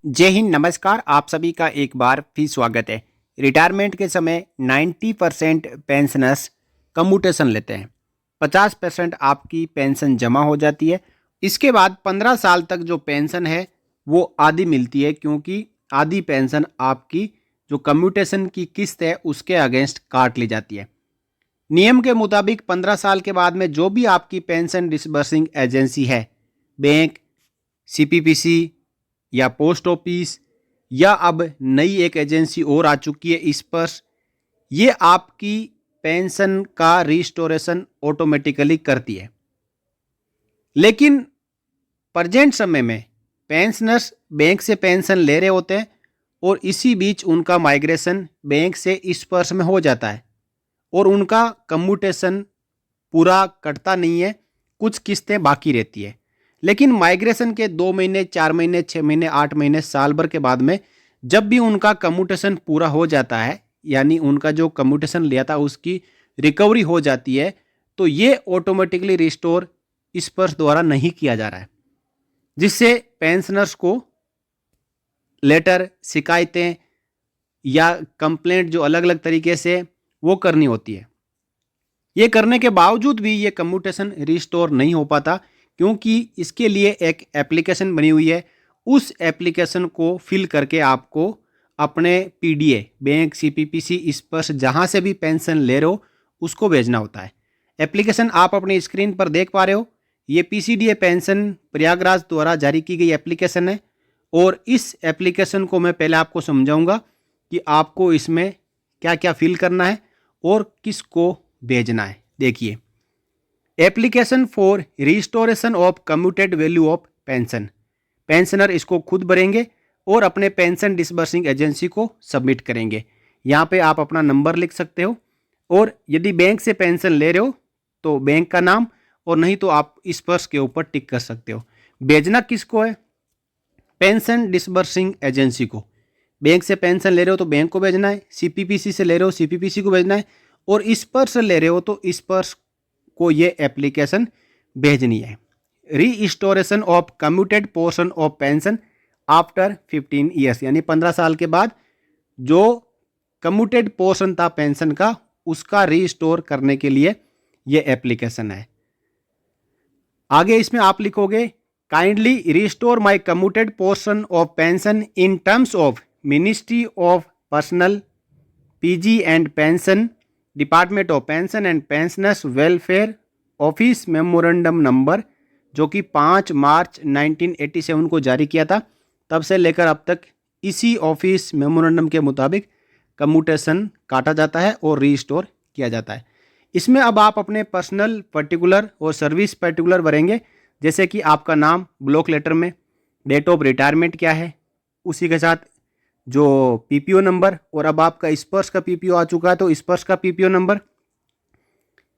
जय हिंद, नमस्कार। आप सभी का एक बार फिर स्वागत है। रिटायरमेंट के समय 90% पेंशनर्स कम्यूटेशन लेते हैं। 50% आपकी पेंशन जमा हो जाती है। इसके बाद 15 साल तक जो पेंशन है वो आधी मिलती है, क्योंकि आधी पेंशन आपकी जो कम्यूटेशन की किस्त है उसके अगेंस्ट काट ली जाती है। नियम के मुताबिक 15 साल के बाद में जो भी आपकी पेंशन डिसबर्सिंग एजेंसी है, बैंक, सीपीपीसी या पोस्ट ऑफिस या अब नई एक एजेंसी और आ चुकी है स्पर्श, ये आपकी पेंशन का रिस्टोरेशन ऑटोमेटिकली करती है। लेकिन प्रेजेंट समय में पेंशनर्स बैंक से पेंशन ले रहे होते हैं और इसी बीच उनका माइग्रेशन बैंक से स्पर्श में हो जाता है और उनका कम्यूटेशन पूरा कटता नहीं है, कुछ किस्तें बाकी रहती है। लेकिन माइग्रेशन के 2 महीने, 4 महीने, 6 महीने, 8 महीने, साल भर के बाद में जब भी उनका कम्यूटेशन पूरा हो जाता है, यानी उनका जो कम्यूटेशन लिया था उसकी रिकवरी हो जाती है, तो ये ऑटोमेटिकली रिस्टोर स्पर्श द्वारा नहीं किया जा रहा है, जिससे पेंशनर्स को लेटर, शिकायतें या कंप्लेंट जो अलग अलग तरीके से वो करनी होती है। ये करने के बावजूद भी ये कम्यूटेशन रिस्टोर नहीं हो पाता, क्योंकि इसके लिए एक एप्लीकेशन बनी हुई है। उस एप्लीकेशन को फिल करके आपको अपने पीडीए, बैंक, सीपीपीसी, स्पर्श, जहाँ से भी पेंशन ले रहे हो उसको भेजना होता है। एप्लीकेशन आप अपनी स्क्रीन पर देख पा रहे हो। ये पीसीडीए पेंशन प्रयागराज द्वारा जारी की गई एप्लीकेशन है और इस एप्लीकेशन को मैं पहले आपको समझाऊंगा कि आपको इसमें क्या क्या फिल करना है और किसको भेजना है। देखिए, application for restoration of commuted value of pension. Pensioner इसको खुद भरेंगे और अपने पेंशन डिसबर्सिंग एजेंसी को सबमिट करेंगे। यहाँ पे आप अपना नंबर लिख सकते हो और यदि बैंक से पेंशन ले रहे हो तो बैंक का नाम, और नहीं तो आप इस पर्स के ऊपर टिक कर सकते हो। भेजना किसको है? पेंशन डिसबर्सिंग एजेंसी को। बैंक से पेंशन ले रहे हो तो बैंक को भेजना है, सीपीपीसी से ले रहे हो सीपीपीसी को भेजना है, और इस पर से ले रहे हो तो इस पर को ये एप्लीकेशन भेजनी है। Restoration of commuted portion of pension after 15 years, यानी 15 साल के बाद जो कम्यूटेड पोर्शन था पेंशन का, उसका रीस्टोर करने के लिए ये एप्लीकेशन है। आगे इसमें आप लिखोगे, kindly restore my commuted portion of pension in terms of ministry of personal, PG and pension, department of pension and pensioners welfare, office memorandum number, जो कि 5 मार्च 1987 को जारी किया था। तब से लेकर अब तक इसी ऑफिस मेमोरेंडम के मुताबिक कम्यूटेशन काटा जाता है और रीस्टोर किया जाता है। इसमें अब आप अपने पर्सनल पर्टिकुलर और सर्विस पर्टिकुलर भरेंगे, जैसे कि आपका नाम ब्लॉक लेटर में, डेट ऑफ रिटायरमेंट क्या है, उसी के साथ जो पीपीओ नंबर, और अब आपका स्पर्श का पीपीओ आ चुका है तो स्पर्श का PPO number.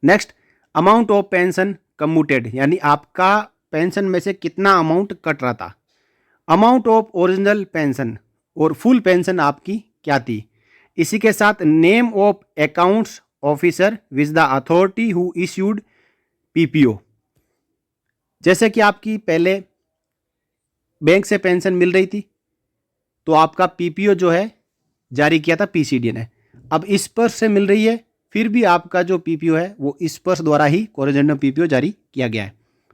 Next, amount of pension commuted, यानी आपका पेंशन में से कितना अमाउंट कट रहा था। अमाउंट ऑफ ओरिजिनल पेंशन, और फुल पेंशन आपकी क्या थी। इसी के साथ name of accounts officer with the authority who issued PPO, जैसे कि आपकी पहले बैंक से पेंशन मिल रही थी तो आपका पीपीओ जो है जारी किया था पीसीडी ने, अब स्पर्श से मिल रही है, फिर भी आपका जो पीपीओ है वो स्पर्श द्वारा ही कोरिजेंडम पीपीओ जारी किया गया है।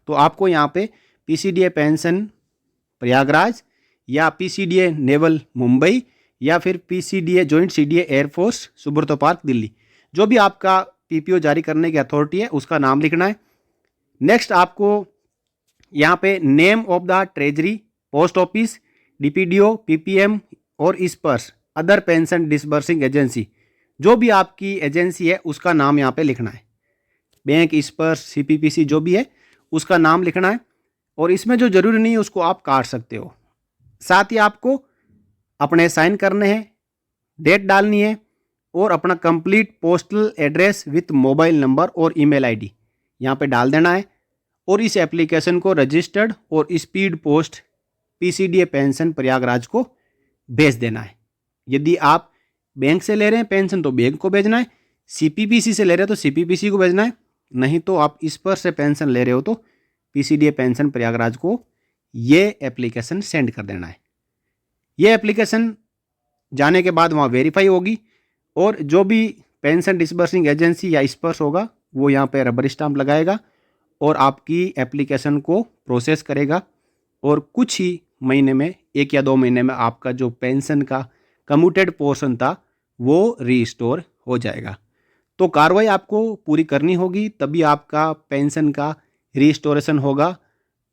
तो आपको यहाँ पे पीसीडीए पेंशन प्रयागराज या पीसीडीए नेवल मुंबई या फिर PCDA joint CDA air force Subroto park Delhi, जो भी आपका पीपीओ जारी करने की अथॉरिटी है उसका नाम लिखना है। नेक्स्ट, आपको यहाँ पे name of the treasury, post office, DPDO, PPM और Sparsh other pension disbursing agency, जो भी आपकी एजेंसी है उसका नाम यहाँ पे लिखना है। बैंक, स्पर्श, सीपीपीसी जो भी है उसका नाम लिखना है, और इसमें जो जरूरी नहीं है उसको आप काट सकते हो। साथ ही आपको अपने साइन करने हैं, डेट डालनी है और अपना complete postal address with mobile number और ईमेल आईडी यहाँ पे डाल देना है, और इस एप्लीकेशन को रजिस्टर्ड और speed post PCDA pension Prayagraj को भेज देना है। यदि आप बैंक से ले रहे हैं पेंशन तो बैंक को भेजना है, सीपीपीसी से ले रहे हो तो सीपीपीसी को भेजना है, नहीं तो आप इस पर से पेंशन ले रहे हो तो पीसीडीए पेंशन प्रयागराज को ये एप्लीकेशन सेंड कर देना है। ये एप्लीकेशन जाने के बाद वहाँ वेरीफाई होगी और जो भी पेंशन डिसबर्सिंग एजेंसी या स्पर्श होगा वो यहाँ पे रबर स्टाम्प लगाएगा और आपकी एप्लीकेशन को प्रोसेस करेगा और कुछ ही महीने में 1 या 2 महीने में आपका जो पेंशन का कम्यूटेड पोर्शन था वो रीस्टोर हो जाएगा। तो कार्रवाई आपको पूरी करनी होगी, तभी आपका पेंशन का रीस्टोरेशन होगा।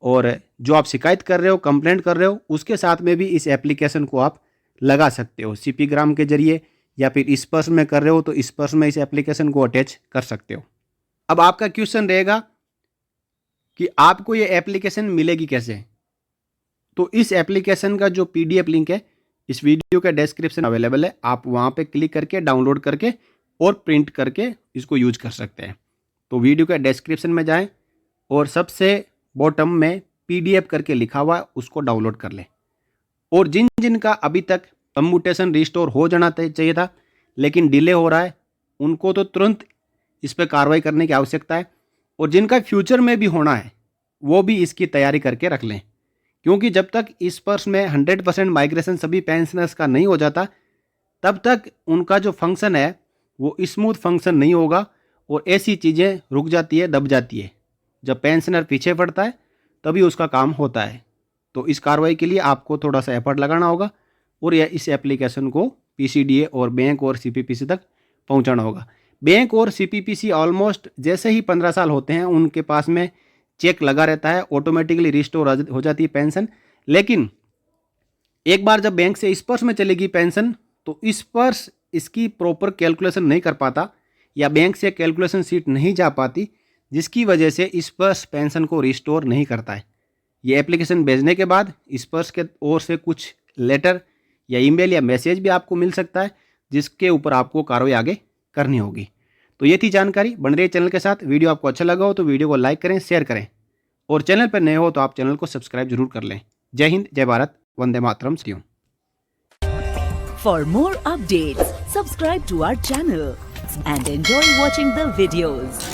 और जो आप शिकायत कर रहे हो, कंप्लेंट कर रहे हो, उसके साथ में भी इस एप्लीकेशन को आप लगा सकते हो सीपी ग्राम के जरिए, या फिर स्पर्श में कर रहे हो तो स्पर्श में इस एप्लीकेशन को अटैच कर सकते हो। अब आपका क्वेश्चन रहेगा कि आपको ये एप्लीकेशन मिलेगी कैसे। तो इस एप्लीकेशन का जो पीडीएफ लिंक है इस वीडियो के डिस्क्रिप्शन अवेलेबल है, आप वहाँ पे क्लिक करके डाउनलोड करके और प्रिंट करके इसको यूज कर सकते हैं। तो वीडियो के डिस्क्रिप्शन में जाएं और सबसे बॉटम में पीडीएफ करके लिखा हुआ है उसको डाउनलोड कर लें। और जिन जिन का अभी तक कम्यूटेशन रिस्टोर हो जाना चाहिए था लेकिन डिले हो रहा है, उनको तो तुरंत इस पर कार्रवाई करने की आवश्यकता है। और जिनका फ्यूचर में भी होना है वो भी इसकी तैयारी करके रख लें, क्योंकि जब तक इस पर्स में 100% माइग्रेशन सभी पेंशनर्स का नहीं हो जाता तब तक उनका जो फंक्शन है वो स्मूथ फंक्शन नहीं होगा और ऐसी चीज़ें रुक जाती है, दब जाती है। जब पेंशनर पीछे पड़ता है तभी उसका काम होता है। तो इस कार्रवाई के लिए आपको थोड़ा सा एफर्ट लगाना होगा और यह इस एप्लीकेशन को पीसीडीए और बैंक और सीपीपीसी तक पहुंचाना होगा। बैंक और सीपीपीसी ऑलमोस्ट जैसे ही 15 साल होते हैं उनके पास में चेक लगा रहता है, ऑटोमेटिकली रिस्टोर हो जाती है पेंशन। लेकिन एक बार जब बैंक से स्पर्श में चलेगी पेंशन तो स्पर्श इसकी प्रॉपर कैलकुलेशन नहीं कर पाता या बैंक से कैलकुलेशन शीट नहीं जा पाती, जिसकी वजह से स्पर्श पेंशन को रिस्टोर नहीं करता है। ये एप्लीकेशन भेजने के बाद स्पर्श के ओर से कुछ लेटर या ईमेल या मैसेज भी आपको मिल सकता है जिसके ऊपर आपको कार्रवाई आगे करनी होगी। तो ये थी जानकारी। बन रही चैनल के साथ। वीडियो आपको अच्छा लगा हो तो वीडियो को लाइक करें, शेयर करें और चैनल पर नए हो तो आप चैनल को सब्सक्राइब जरूर कर लें। जय हिंद, जय Bharat, Vande Mataram. For more updates, subscribe to our channel and enjoy watching the videos.